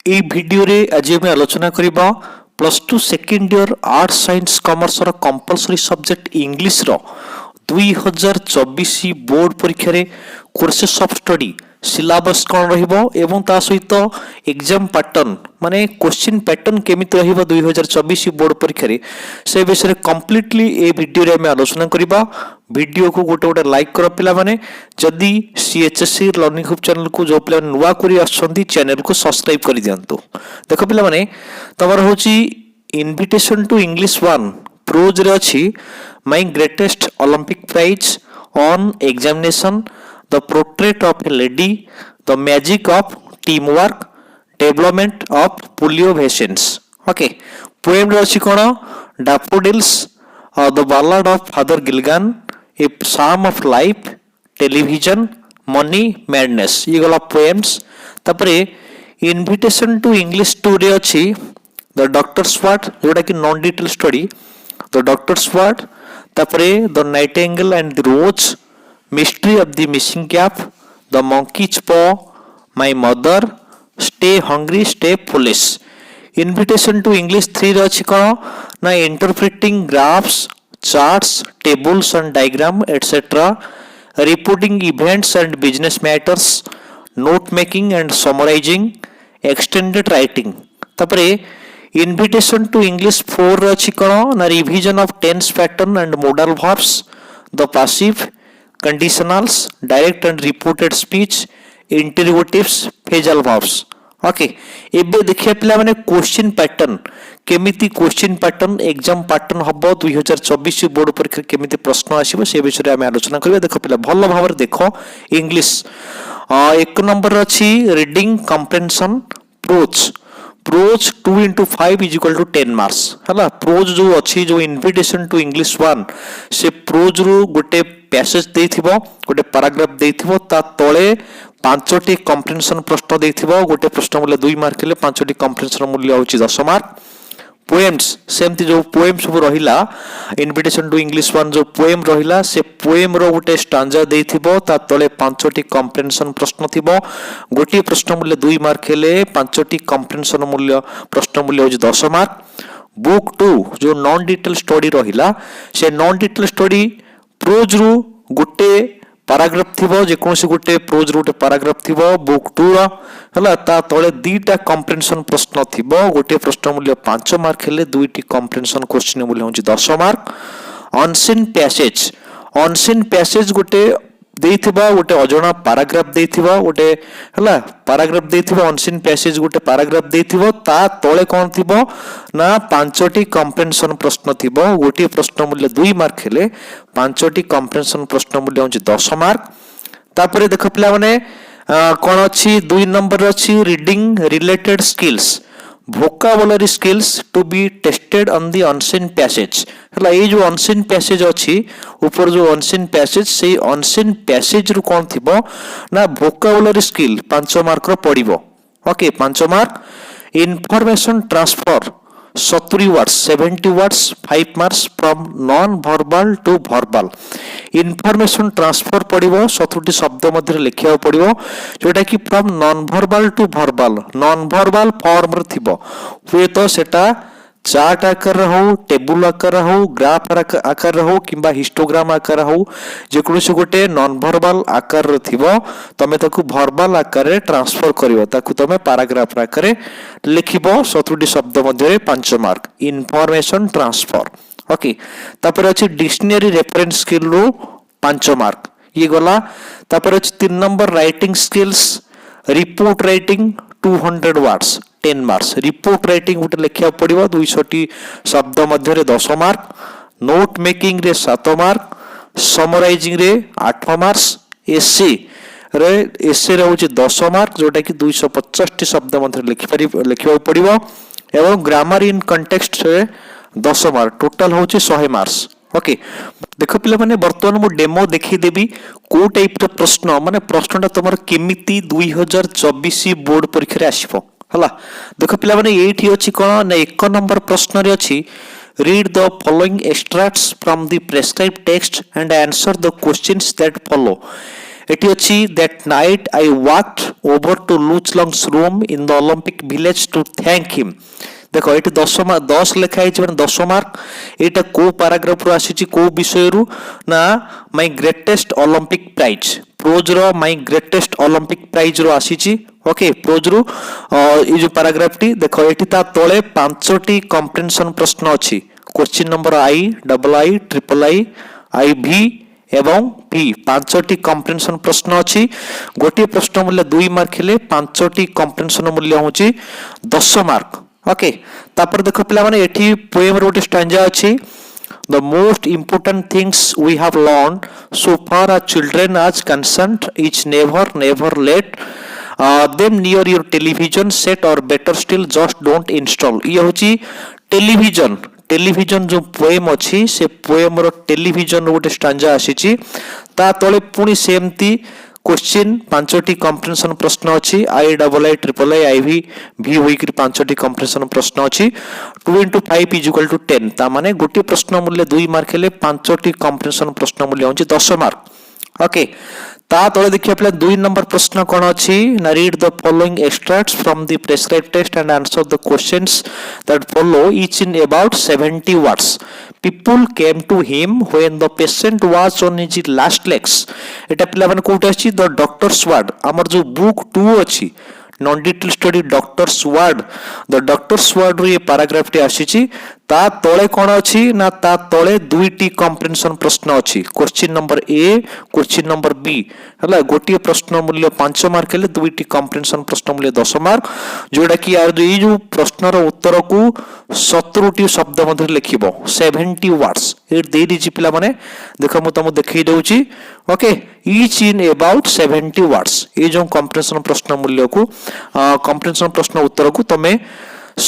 এই ভিডিওরে আজ আমি আলোচনা করিবা +2 second year arts science commerce র কম্পালসরি সবজেক্ট ইংলিশ র 2024 ବୋର୍ଡ ପରୀକ୍ଷାରେ କୋର୍ସେସ୍ ଅଫ୍ ଷ୍ଟଡି ସିଲାବସ୍ କ'ଣ ରହିବ ଏବଂ ତା ସହିତ ଏକ୍ଜାମ ପାଟର୍ନ ମାନେ କ୍ୱେଶ୍ଚିନ୍ ପ୍ୟାଟର୍ନ କେମିତି ରହିବ 2024 ବୋର୍ଡ ପରୀକ୍ଷାରେ ସେ ବିଷୟରେ କମ୍ପ୍ଲିଟଲି ଏ ଭିଡ଼ିଓରେ ଆମେ ଆଲୋଚନା କରିବା। ଭିଡ଼ିଓକୁ ଗୋଟେ ଲାଇକ୍ କର ପିଲାମାନେ। ଯଦି ସିଏଚ୍ଏସ୍ସି ଲର୍ଣ୍ଣିଂ ହୁବ୍ ଚ୍ୟାନେଲକୁ ଯେଉଁ ପିଲାମାନେ ନୂଆ କରି ଆସୁଛନ୍ତି ଚ୍ୟାନେଲକୁ ସବସ୍କ୍ରାଇବ୍ କରିଦିଅନ୍ତୁ। ଦେଖ ପିଲାମାନେ ତମର ହେଉଛି ଇନଭିଟେସନ୍ ଟୁ ଇଂଲିଶ 1 ପ୍ରୋଜ୍ରେ ଅଛି My greatest Olympic prize on examination, the portrait of a lady, the magic of teamwork, development of polio vaccines. Okay, poem रे अछि कोन daffodils, the ballad of Father Gilgan, a psalm of life, television, money, madness. ये गला poems. तापरे invitation to English 2 रे अछि the doctor's word जोटा कि non detail study, the doctor's word तापरे the nightingale and the rose, mystery of the missing cap, the monkey's paw, my mother, stay hungry stay foolish. Invitation to English 3 रे अछि कोन ना interpreting graphs, charts, tables and diagram etcetera, reporting events and business matters, note making and summarising, extended writing. तापरे Invitation to English 4 रे अछि कोन ना revision of tense pattern and modal verbs, the passive, conditionals, direct and reported speech, interrogatives, phrasal verbs. Okay, एबे देखिया पिला माने question pattern केमिति क्वेश्चन पैटर्न एग्जाम पैटर्न हबो 2024 बोर्ड परीक्षा केमिति प्रश्न आसीबो से विषय रे हम आलोचना करबा। देखो पिला भलो भाबर देखो इंग्लिश 1 नंबर अछि reading comprehension prose. Prose 2 into 5 is equal to 10 marks हला। प्रोज जो अच्छी जो इनविटेशन टू इंग्लिश 1 से प्रोज रु गोटे पैसेज देथिबो, गोटे पैराग्राफ देथिबो, ता तळे 5टी कम्प्रेhension प्रश्न देथिबो। गोटे प्रश्न मूल्य 2 मार्क ले 5टी कम्प्रेhension मूल्य होची 10 मार्क। पोएम्स सेमती जो पोएम सब रहिला इनविटेशन टू इंग्लिश 1 जो पोएम रहिला से पोएम रो गोटे स्टांजा देथिबो, ता तळे 5टी कम्प्रेhension प्रश्न थिबो। गोटे प्रश्न मूल्य 2 मार्क हेले 5टी कम्प्रेhension मूल्य प्रश्न मूल्य होची 10 मार्क। बुक 2 जो नॉन डिटेल स्टडी रहिला से नॉन डिटेल स्टडी प्रोज रु गोटे पैराग्राफ थिबो, जे कोनसी गोटे प्रोज रु गोटे पैराग्राफ थिबो बुक 2 रो हला। ता तळे 2टा कम्प्रेhension प्रश्न थिबो। गोटे प्रश्न मूल्य 5 मार्क हेले 2टी कम्प्रेhension क्वेश्चन मूल्य होची 10 मार्क। अनसीन पैसेज गोटे देथिबा, गोटे अजणा पैराग्राफ देथिबा, गोटे हला पैराग्राफ देथिबा अनसीन पैसेज गोटे पैराग्राफ देथिबो, ता तळे कोन थिबो ना 5टी कम्प्रेhension प्रश्न थिबो। गोटे प्रश्न मूल्य 2 मार्क हेले 5टी कम्प्रेhension प्रश्न मूल्य होची 10 मार्क। तापरे देखो पिला माने कोन अछि 2 नंबर अछि reading related skills, vocabulary skills to be tested on the unseen passage हला। ए जो unseen passage अछि ऊपर जो unseen passage से unseen passage रु कोन थिबो ना vocabulary skill 5 मार्क रो पडिबो। Okay 5 mark. Information transfer 70 words 70 words 5 marks from non verbal to verbal. Information transfer पडिबो 70टी शब्द मध्य लिखिया पडिबो जोटा कि from non verbal to verbal. Non verbal form रे थिबो हुए तो सेटा चार्ट आकार हो, टेबुल आकार हो, ग्राफ आकार हो किंबा हिस्टोग्राम आकार हो, जे कोनोसी गोटे नॉन वर्बल आकार रे थिबो तमे ताकू वर्बल आकार रे ट्रांसफर करिवो, ताकू तमे पैराग्राफ आकार रे लिखिबो 70टी शब्द मध्य 5 मार्क। Information transfer okay. तापर अछि डिक्शनरी रेफरेंस स्किल रो 5 मार्क ये गला। तापर अछि 3 number writing skills, report writing 200 words 10 marks. Report writing गोटे लिखिया पड़िबो 200टी शब्द मध्य 10 मार्क। नोट मेकिंग रे 7 मार्क, समराइजिंग रे 8 मार्क्स, एसे रे होची 10 मार्क जोटा कि 250टी शब्द मध्य लिखिबा पड़िबो एवं ग्रामर इन कॉन्टेक्स्ट रे 10 मार्क टोटल होची 100 मार्क्स। ओके देखो पिला माने वर्तमान मु डेमो देखि देबी को टाइप रो प्रश्न माने प्रश्नटा तमर केमिति 2024 बोर्ड परीक्षा रे आसीबो हला। देखो पिला माने एठी अछि कोन ना 1 नंबर प्रश्न रे अछि read the following extracts from the prescribed text and answer the questions that follow. एटी अच्छी that night I walked over to Luz Long's room in the Olympic village to thank him. देख ये 10 लिखाई 10 mark. यहाँ को paragraph रू आसी को विषय रू ना my greatest Olympic prize prose रो माय ग्रेटेस्ट ओलंपिक प्राइज रो आसी। ओके प्रोज रू ये जो पाराग्राफ टी देख ये तले 5टी कम्प्रेhension प्रश्न अच्छी। Question number I double I triple I I V एवं भी 5टी कम्प्रेhension प्रश्न अच्छी। गोटे प्रश्न मूल्य 2 मार्क हेले 5टी कम्प्रेhension मूल्य होची 10 मार्क। ओके तापर देखो पिला माने एठी पोएम रो गोटे स्टैंजा अछि। The most important things we have learned so far as children as concerned is never let them near your television set or better still just don't install। ये होची television जो पोएम अच्छी से poem रो television रो गोटे stanza आसीची। ता तळे पुनी सेमती क्वेश्चन 5टी कम्प्रेhension प्रश्न अच्छी आई double I triple I I भी होइक 5टी कम्प्रेhension प्रश्न अच्छी। 2 into 5 is equal to 10 ता माने गोटे प्रश्न मूल्य 2 मार्क हेले 5टी कम्प्रेhension प्रश्न मूल्य होची 10 मार्क। ओके ता तळे देखिया पले 2 नंबर प्रश्न कोन अछि ना read the following extracts from the prescribed text and answer the questions that follow each in about 70 words. People came to him when the patient was on his last legs। एटा पिला माने coat अछि the doctor's ward हमर जो book 2 अछि non detail study doctor's ward the doctor's ward रो ये paragraph T आसीची। ता तळे कोन अछि ना ता तळे 2टी कम्प्रेhension प्रश्न अछि। Question number A question number B हला गोटिए प्रश्न मूल्य 5 मार्क हेले 2टी कम्प्रेhension प्रश्न मूल्य 10 मार्क। जोडा कि यार जो जो प्रश्न रो उत्तर को 17टी शब्द मध्ये लिखिबो 70 वर्ड्स ए दे दिछि पिला माने देखो मु तमु देखै देउछि। Okay each in about 70 words ए जो कम्प्रेhension प्रश्न मूल्य को कम्प्रेhension प्रश्न उत्तर को तमे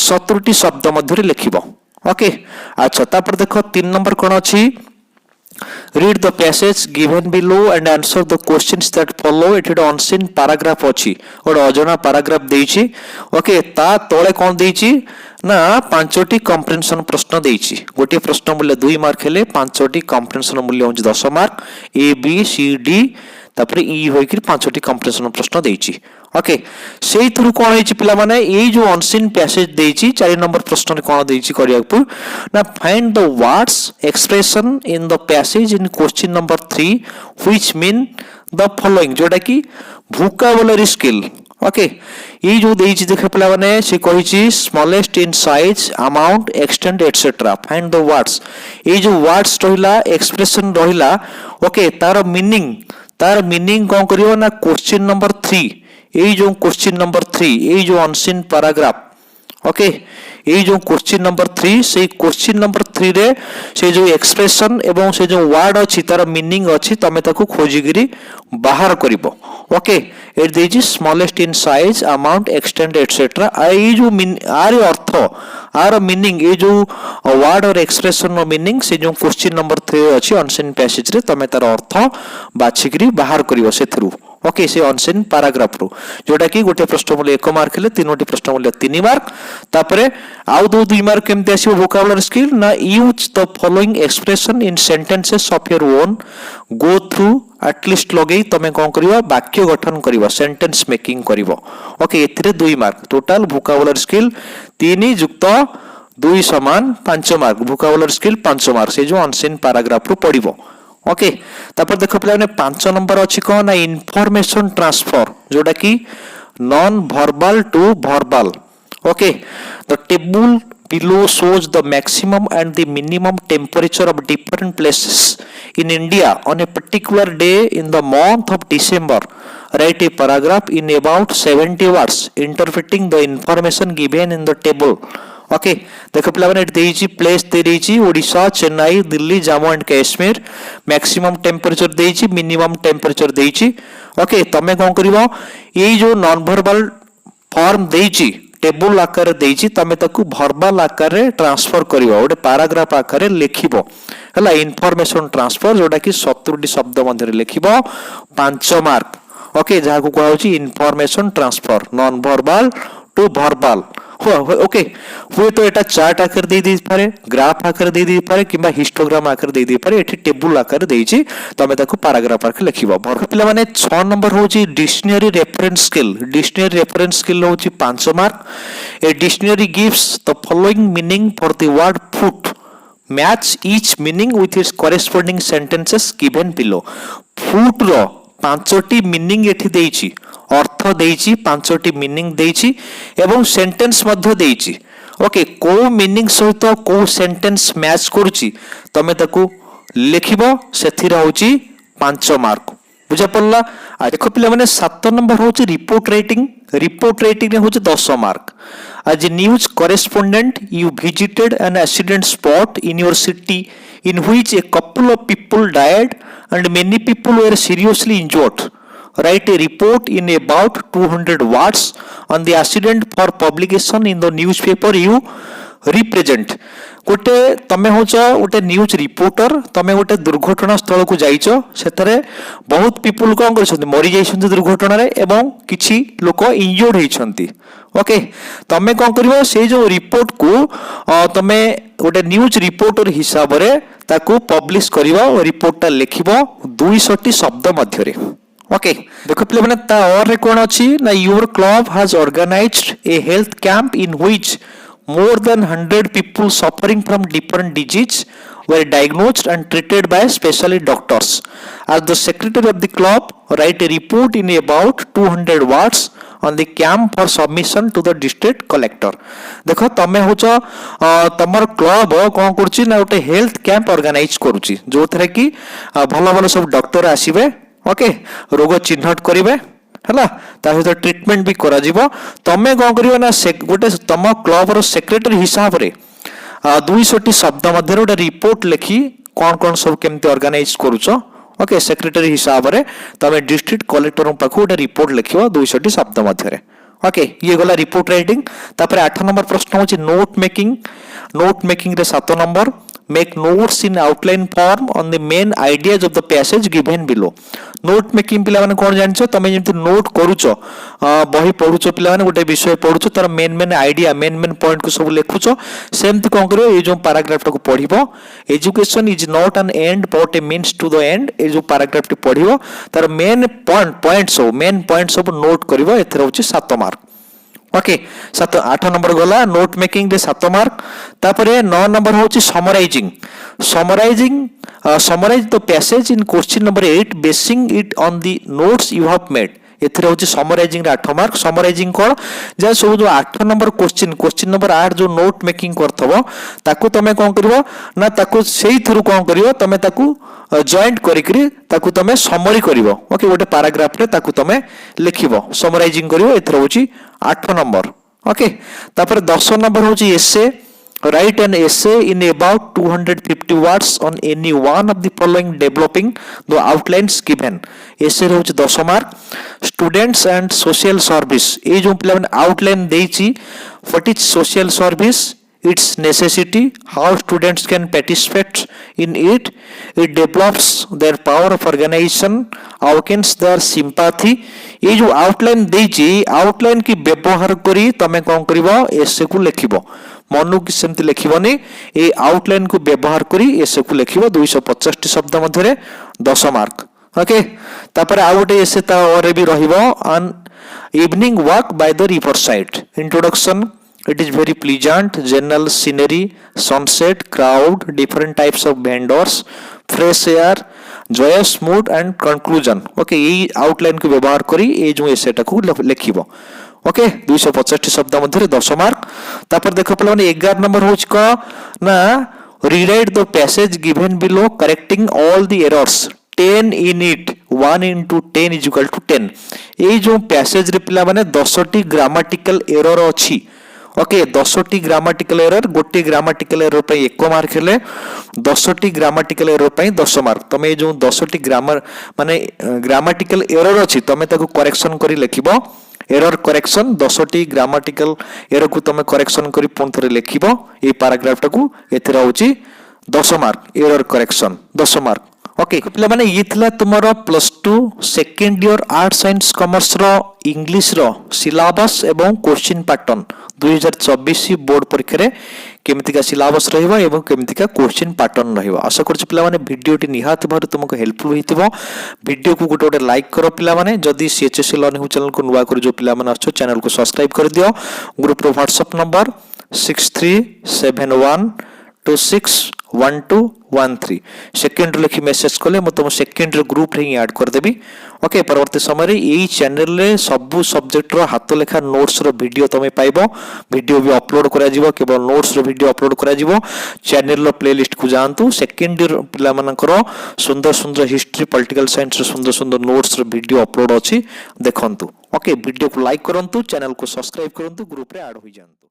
17टी शब्द मध्ये लिखिबो। ओके अच्छा तापर देखो 3 नंबर कोन अछि read the passage given below and answer the questions that follow। एठी अनसीन पैराग्राफ अछि और अजना पैराग्राफ देइछि। ओके ता तळे कोन देइछि ना 5टी कम्प्रेhension प्रश्न देइछि। गोटे प्रश्न मूल्य 2 मार्क हेले 5टी कम्प्रेhension मूल्य होछि 10 mark. A B C D तापर ई होई कि 5टी कम्प्रेhension प्रश्न देइछि। ओके सेई थ्रू कोन होइछि पिला माने एई जो अनसीन पैसेज देइछि 4 नंबर प्रश्न रे कोन देइछि करियाकू ना find the words expression in the passage in question number 3 which mean the following जोटा कि वोकैबुलरी स्किल। ओके ये जो देइछि देख पिला माने से कहिछि smallest in size amount extend etcetera find the words. ये जो वर्ड्स रहिला एक्सप्रेशन रहिला ओके तार मीनिंग कोन करियो ना क्वेश्चन नंबर 3 ये जो क्वेश्चन नंबर 3 ये जो अनसीन पैराग्राफ ओके ये जो क्वेश्चन नंबर 3 से क्वेश्चन नंबर 3 रे से जो एक्सप्रेशन एवं से जो वर्ड अछि तार मीनिंग अछि तमे ताको खोजिगिरी बाहर करिवो। ओके ए देजी smallest in size amount extend etcetera ए जो आर अर्थ आर मीनिंग ये जो वर्ड और एक्सप्रेशन नो मीनिंग से जो क्वेश्चन नंबर 3 अछि अनसीन पैसेज रे तमे तार अर्थ बाछिगिरी बाहर करिवो से थ्रू। ओके से अनसीन पैराग्राफ रो जोटा कि गोटे प्रश्न मूल्य 1 मार्क हेले 3टी प्रश्न मूल्य 3 मार्क। तापरे आउ 2 मार्क केमते आसीबो वोकैबुलरी स्किल ना use the following expression in sentences of your own go through एटलिस्ट लगे तमे कोन करिवो वाक्य गठन करिवो सेंटेंस मेकिंग करिवो। ओके एथिरे 2 मार्क टोटल वोकैबुलरी स्किल 3 युक्त 2 समान 5 मार्क वोकैबुलरी स्किल 5 मार्क से जो अनसीन पैराग्राफ रो पडिवो। ओके तापर देखो पिला ने 5 नंबर अछि कोन ना इंफॉर्मेशन ट्रांसफर जोटा कि non verbal to verbal. Okay the table below shows the maximum and the minimum temperature of different places in India on a particular day in the month of December। Write a paragraph in about 70 words interpreting the information given in the table। Okay देखो पिला माने देइछि place दे देइछि Odisha Chennai Delhi Jammu and Kashmir maximum temperature देइछि minimum temperature देइछि। Okay तमे कोन करिवो एई जो नॉन वर्बल फॉर्म देइछि टेबल आकार देइछि तमे ताकू वर्बल आकार रे ट्रांसफर करिवो ओडे पैराग्राफ आकार रे लिखिबो हला इंफॉर्मेशन ट्रांसफर जोटा कि 70 शब्द मध्ये लिखिबो 5 मार्क। ओके जाहा को कहउछि information transfer non verbal to verbal okay हुए तो एटा चार्ट आकर दे दी पारे, ग्राफ आकर दे दी पारे किबा हिस्टोग्राम आकर दे दी पारे, एठी टेबल आकर देछि तमे ताको पैराग्राफ आकर लिखिबो। पिला माने 6 नंबर होछि dictionary reference skill. Dictionary reference skill होछि 5 mark. A dictionary gives the following meaning for the word foot, match each meaning with its corresponding sentences given below. Foot रो 5टी मीनिंग एठी देछि, अर्थ देछि, 5टी मीनिंग देछि एवं सेंटेंस मध्य देछि। ओके को मीनिंग सहित को सेंटेंस मैच करूछि तमे ताकू लिखिबो, सेथिरा होछि 5 मार्क। बुझा पड़ला। आ देखो पिला माने 7 नंबर होछि रिपोर्ट राइटिंग। रिपोर्ट राइटिंग होछि 10 mark. as a news correspondent you visited an accident spot in your city in which a couple of people died and many people were seriously injured. Write a report in about 200 words on the accident for publication in the newspaper you represent. गोटे तमे होच गोटे news reporter, तमे गोटे दुर्घटना स्थल को जाइछ, सेतरे बहुत पीपल कोन करछन्ती मरि जाइछन्ती दुर्घटना रे एवं किछि लोक इंजर्ड होइछन्ती। ओके तमे कोन करबो से जो रिपोर्ट को तमे गोटे न्यूज रिपोर्टर हिसाब रे ताकू पब्लिश करबो, रिपोर्टटा लिखिबो 200 शब्द मध्य रे। ओके देखो पिले माने ता और रे कोन अछि ना your club has organised a health camp in which more than 100 people suffering from different diseases were diagnosed and treated by specialist doctors. As the secretary of the club, write a report in about 200 words on the camp for submission to the district collector. देखो तमे होच तमर club कोन करछि ना ओटे health camp organise करूछि जो थरे कि भलो भलो सब डॉक्टर आसीबे। ओके रोग चिन्हट करिवे हला ता सहित ट्रीटमेंट भी करा जिवो। तमे कोन करियो ना गोटे तम क्लब रो सेक्रेटरी हिसाब रे 200 शब्द मध्य गोटे रिपोर्ट लिखी कोन कोन सब केमते ऑर्गेनाइज करूछो। ओके सेक्रेटरी हिसाब रे तमे डिस्ट्रिक्ट कलेक्टर पाखु गोटे रिपोर्ट लिखियो 200 शब्द मध्य रे। ओके ये गला रिपोर्ट राइटिंग। तापर 8 नंबर प्रश्न होची नोट मेकिंग। नोट मेकिंग रे 7 number make notes in outline form on the main ideas of the passage given below. Note making पिला माने कोन जानछो तमे जेंति नोट करूछो बही पढुछो पिला माने गोटे विषय पढुछो तार मेन आइडिया मेन पॉइंट को सब लिखुछो सेमति कोन करियो ए जो पैराग्राफ को पढिबो। Education is not an end but a means to the end. ए जो पैराग्राफ टी पढिबो तार मेन पॉइंट सब नोट करिवो। एथर होची 7 मार्क। ओके 8 नंबर गला नोट मेकिंग रे 7 मार्क। तापरे 9 नंबर होची summarising. Summarise the passage in question number 8 basing it on the notes you have made. एथरे होची समराइजिंग रे 8 मार्क। समराइजिंग कोन जे सब जो 8 नंबर क्वेश्चन नंबर 8 जो नोट मेकिंग करथबो ताकू तमे कोन करबो ना ताकू सेही थरु कोन करियो तमे ताकू जॉइंट करिकरी ताकू तमे समरी करिवो। ओके गोटे पैराग्राफ रे ताकू तमे लिखिबो समराइजिंग करिवो। एथरे होची 8 नंबर। ओके तापर 10 नंबर होची एसे। Write an essay in about 250 words on any one of the following developing the outlines given. essay रे होची 10 mark. Students and social service ए जो पिला माने आउटलाइन देछि what is social service, its necessity, how students can participate in it, it develops their power of organization, awakens their sympathy. ये जो outline देछि आउटलाइन की व्यवहार करी तमे कोन करबो एसे को लिखिबो। मनु की सेमति लिखिबोनी ए आउटलाइन को व्यवहार करी एसे को लिखिबो 250 शब्द मध्य रे 10 मार्क। ओके तापर आ गोटे एसे ता और भी रहिबो on evening walk by the river side. Introduction it is very pleasant, general scenery, sunset, crowd, different types of vendors, fresh air, joyous mood and conclusion. Okay ये आउटलाइन को व्यवहार करी ए जो एसेटा को लिखिबो। ओके 250 शब्द मध्य 10 मार्क। तापर देखो पले माने 11 नंबर होच को ना rewrite the passage given below correcting all the errors 10 in it 1 into 10 is equal to 10। ए जो पैसेज रे पिला माने 10टी ग्रामेटिकल एरर अछि। ओके 10टी ग्रामेटिकल एरर गोटे ग्रामेटिकल एरर पे 1 मार्क हेले 10टी ग्रामेटिकल एरर पे 10 मार्क। तमे जो 10टी ग्रामर माने ग्रामेटिकल एरर अछि तमे ताको करेक्शन करी लिखिबो। एरर करेक्शन 10टी ग्रामेटिकल एरर को तमे करेक्शन करी पुन थरे लिखिबो। ए पैराग्राफ टाकू एथरा होची 10 mark error correction 10 mark. Okay पिला माने ये थिला तुमरो plus two second year arts science commerce रो इंग्लिश रो सिलेबस एवं क्वेश्चन पैटर्न 2024 बोर्ड परीक्षा रे केमितिका सिलेबस रहिबो एवं केमितिका क्वेश्चन पैटर्न रहिबो। आशा करछि पिला माने वीडियोटी निहात भार तुमको हेल्पफुल होइतिबो। वीडियो को गोटे गोटे लाइक करो पिला माने। जदि सीएचएससी लर्निंग चैनल को नुवा कर जो पिला माने आछो चैनल को सब्सक्राइब कर दियो। ग्रुप रो व्हाट्सएप नंबर 6371261213 सेकेंड लिखि मेसेज कले म तुम सेकेंड ग्रुप रे ऐड कर देबी। ओके, परवर्ती समय रे एई चैनल रे सब सब्जेक्ट रो हाथ लेखा नोट्स रो वीडियो तमे पाइबो। वीडियो भी अपलोड करा जिवो, केवल नोट्स रो वीडियो अपलोड करा जिवो। चैनल रो प्लेलिस्ट को जानतु। सेकेंड ईयर पिला मानकर सुंदर सुंदर हिस्ट्री पॉलिटिकल साइंस रो सुंदर सुंदर नोट्स रो वीडियो अपलोड अछि, देखंतु। ओके, वीडियो को लाइक करंतु, चैनल को सब्सक्राइब करंतु, ग्रुप रे ऐड होई जानतु।